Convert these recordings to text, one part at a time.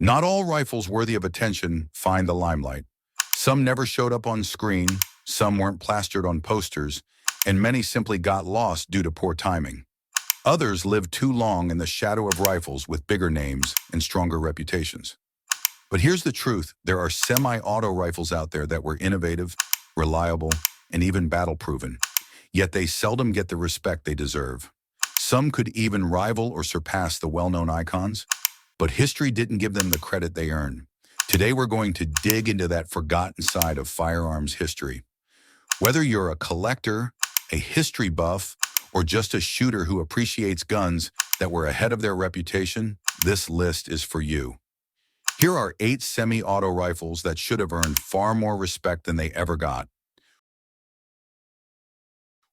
Not all rifles worthy of attention find the limelight. Some never showed up on screen, some weren't plastered on posters, and many simply got lost due to poor timing. Others lived too long in the shadow of rifles with bigger names and stronger reputations. But here's the truth, there are semi-auto rifles out there that were innovative, reliable, and even battle-proven. Yet they seldom get the respect they deserve. Some could even rival or surpass the well-known icons, but history didn't give them the credit they earn. Today we're going to dig into that forgotten side of firearms history. Whether you're a collector, a history buff, or just a shooter who appreciates guns that were ahead of their reputation, this list is for you. Here are 8 semi-auto rifles that should have earned far more respect than they ever got.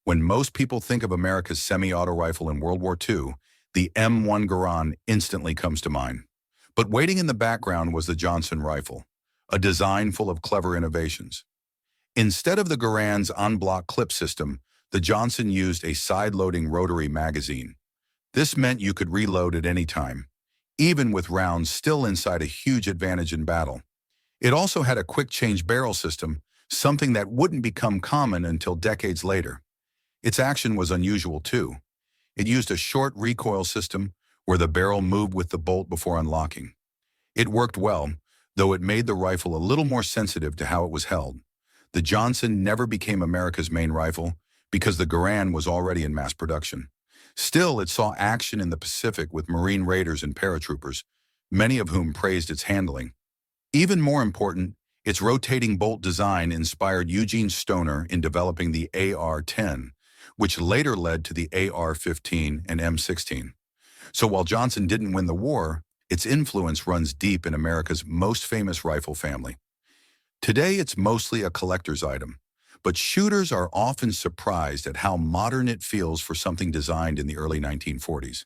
When most people think of America's semi-auto rifle in World War II, the M1 Garand instantly comes to mind. But waiting in the background was the Johnson rifle, a design full of clever innovations. Instead of the Garand's en-bloc clip system, the Johnson used a side-loading rotary magazine. This meant you could reload at any time, even with rounds still inside a huge advantage in battle. It also had a quick-change barrel system, something that wouldn't become common until decades later. Its action was unusual too. It used a short recoil system where the barrel moved with the bolt before unlocking. It worked well, though it made the rifle a little more sensitive to how it was held. The Johnson never became America's main rifle because the Garand was already in mass production. Still, it saw action in the Pacific with Marine raiders and paratroopers, many of whom praised its handling. Even more important, its rotating bolt design inspired Eugene Stoner in developing the AR-10, which later led to the AR-15 and M16. So while Johnson didn't win the war, its influence runs deep in America's most famous rifle family. Today, it's mostly a collector's item, but shooters are often surprised at how modern it feels for something designed in the early 1940s.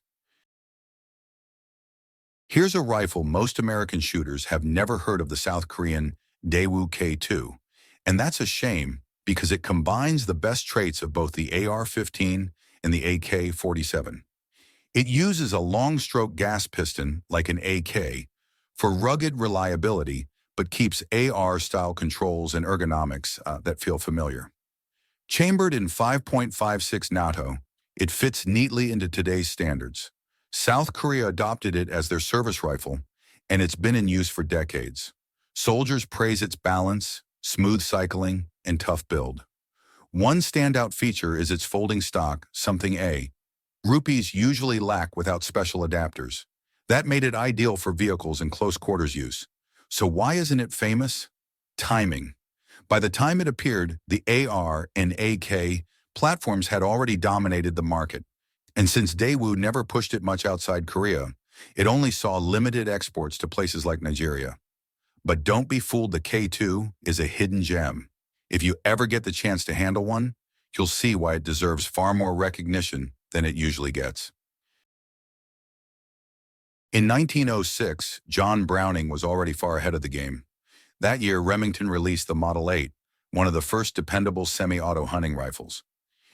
Here's a rifle most American shooters have never heard of: the South Korean Daewoo K2, and that's a shame because it combines the best traits of both the AR-15 and the AK-47. It uses a long-stroke gas piston like an AK for rugged reliability, but keeps AR-style controls and ergonomics that feel familiar. Chambered in 5.56 NATO, it fits neatly into today's standards. South Korea adopted it as their service rifle, and it's been in use for decades. Soldiers praise its balance, smooth cycling, and tough build. One standout feature is its folding stock, something rupees usually lack without special adapters. That made it ideal for vehicles in close quarters use. So why isn't it famous? Timing. By the time it appeared, the AR and AK platforms had already dominated the market. And since Daewoo never pushed it much outside Korea, it only saw limited exports to places like Nigeria. But don't be fooled, the K2 is a hidden gem. If you ever get the chance to handle one, you'll see why it deserves far more recognition than it usually gets. In 1906, John Browning was already far ahead of the game. That year, Remington released the Model 8, one of the first dependable semi-auto hunting rifles.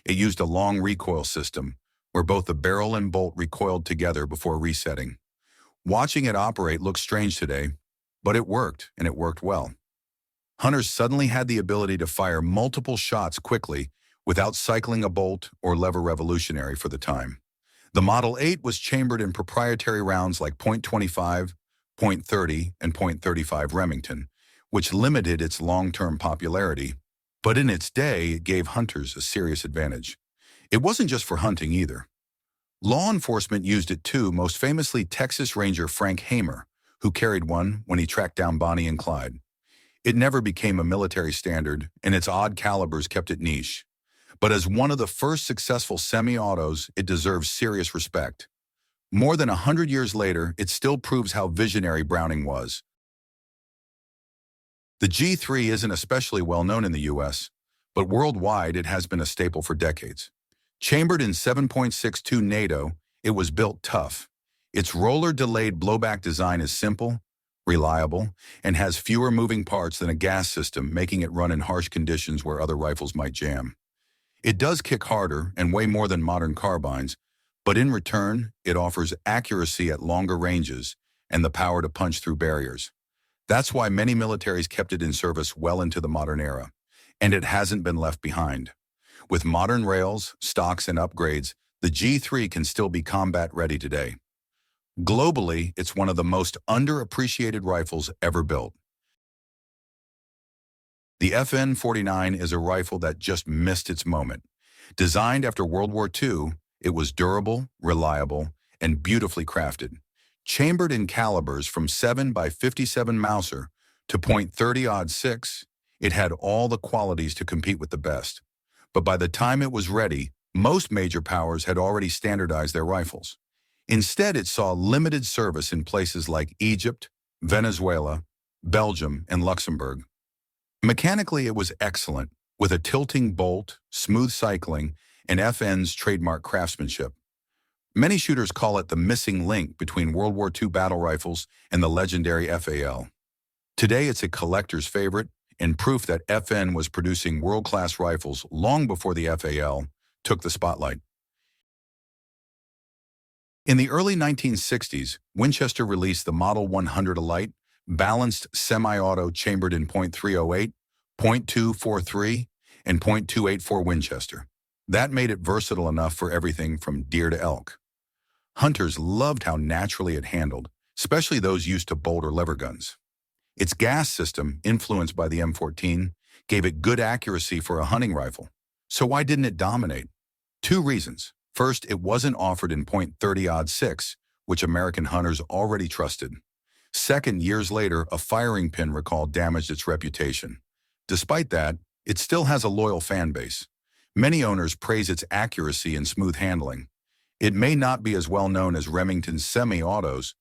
It used a long recoil system, where both the barrel and bolt recoiled together before resetting. Watching it operate looks strange today, but it worked, and it worked well. Hunters suddenly had the ability to fire multiple shots quickly without cycling a bolt or lever, revolutionary for the time. The Model 8 was chambered in proprietary rounds like .25, .30, and .35 Remington, which limited its long-term popularity, but in its day, it gave hunters a serious advantage. It wasn't just for hunting either. Law enforcement used it too, most famously Texas Ranger Frank Hamer, who carried one when he tracked down Bonnie and Clyde. It never became a military standard, and its odd calibers kept it niche. But as one of the first successful semi-autos, it deserves serious respect. More than 100 years later, it still proves how visionary Browning was. The G3 isn't especially well known in the US, but worldwide it has been a staple for decades. Chambered in 7.62 NATO, it was built tough. Its roller-delayed blowback design is simple, reliable, and has fewer moving parts than a gas system, making it run in harsh conditions where other rifles might jam. It does kick harder and weigh more than modern carbines, but in return, it offers accuracy at longer ranges, and the power to punch through barriers. That's why many militaries kept it in service well into the modern era, and it hasn't been left behind. With modern rails, stocks, and upgrades, the G3 can still be combat-ready today. Globally, it's one of the most underappreciated rifles ever built. The FN-49 is a rifle that just missed its moment. Designed after World War II, it was durable, reliable, and beautifully crafted. Chambered in calibers from 7 by 57 Mauser to .30-06, it had all the qualities to compete with the best. But by the time it was ready, most major powers had already standardized their rifles. Instead, it saw limited service in places like Egypt, Venezuela, Belgium, and Luxembourg. Mechanically, it was excellent, with a tilting bolt, smooth cycling, and FN's trademark craftsmanship. Many shooters call it the missing link between World War II battle rifles and the legendary FAL. Today, it's a collector's favorite and proof that FN was producing world-class rifles long before the FAL took the spotlight. In the early 1960s, Winchester released the Model 100 Elite, balanced semi-auto chambered in .308, .243, and .284 Winchester. That made it versatile enough for everything from deer to elk. Hunters loved how naturally it handled, especially those used to bolt or lever guns. Its gas system, influenced by the M14, gave it good accuracy for a hunting rifle. So why didn't it dominate? Two reasons. First, it wasn't offered in .30-06, which American hunters already trusted. Second, years later, a firing pin recall damaged its reputation. Despite that, it still has a loyal fan base. Many owners praise its accuracy and smooth handling. It may not be as well known as Remington's semi-autos,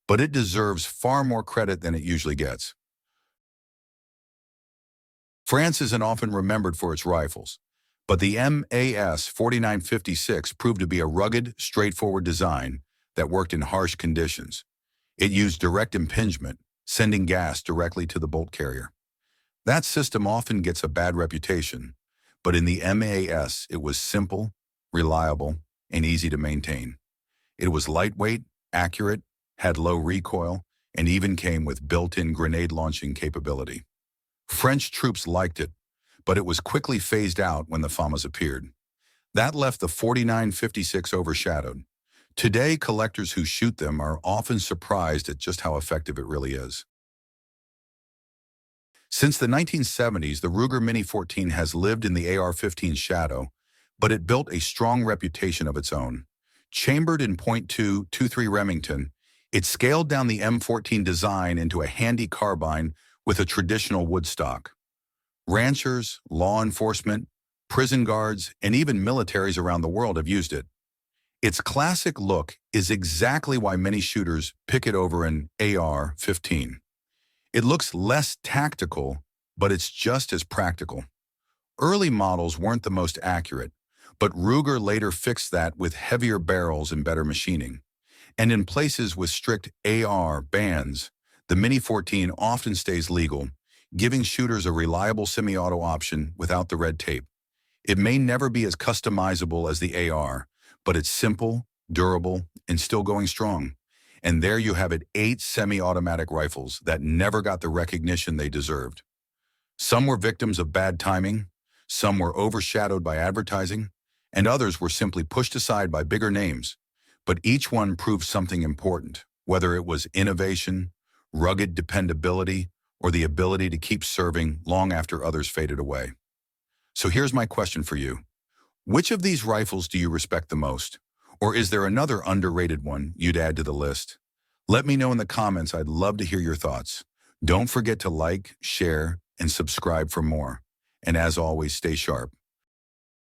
but it deserves far more credit than it usually gets. France isn't often remembered for its rifles, but the MAS 4956 proved to be a rugged, straightforward design that worked in harsh conditions. It used direct impingement, sending gas directly to the bolt carrier. That system often gets a bad reputation, but in the MAS, it was simple, reliable, and easy to maintain. It was lightweight, accurate, had low recoil, and even came with built-in grenade launching capability. French troops liked it, but it was quickly phased out when the FAMAs appeared. That left the 4956 overshadowed. Today, collectors who shoot them are often surprised at just how effective it really is. Since the 1970s, the Ruger Mini 14 has lived in the AR-15's shadow, but it built a strong reputation of its own. Chambered in .223 Remington, it scaled down the M14 design into a handy carbine with a traditional wood stock. Ranchers, law enforcement, prison guards, and even militaries around the world have used it. Its classic look is exactly why many shooters pick it over an AR-15. It looks less tactical, but it's just as practical. Early models weren't the most accurate, but Ruger later fixed that with heavier barrels and better machining. And in places with strict AR bans, the Mini 14 often stays legal, giving shooters a reliable semi-auto option without the red tape. It may never be as customizable as the AR, but it's simple, durable, and still going strong. And there you have it, 8 semi-automatic rifles that never got the recognition they deserved. Some were victims of bad timing, some were overshadowed by advertising, and others were simply pushed aside by bigger names. But each one proved something important, whether it was innovation, rugged dependability, or the ability to keep serving long after others faded away. So here's my question for you. Which of these rifles do you respect the most? Or is there another underrated one you'd add to the list? Let me know in the comments. I'd love to hear your thoughts. Don't forget to like, share, and subscribe for more. And as always, stay sharp.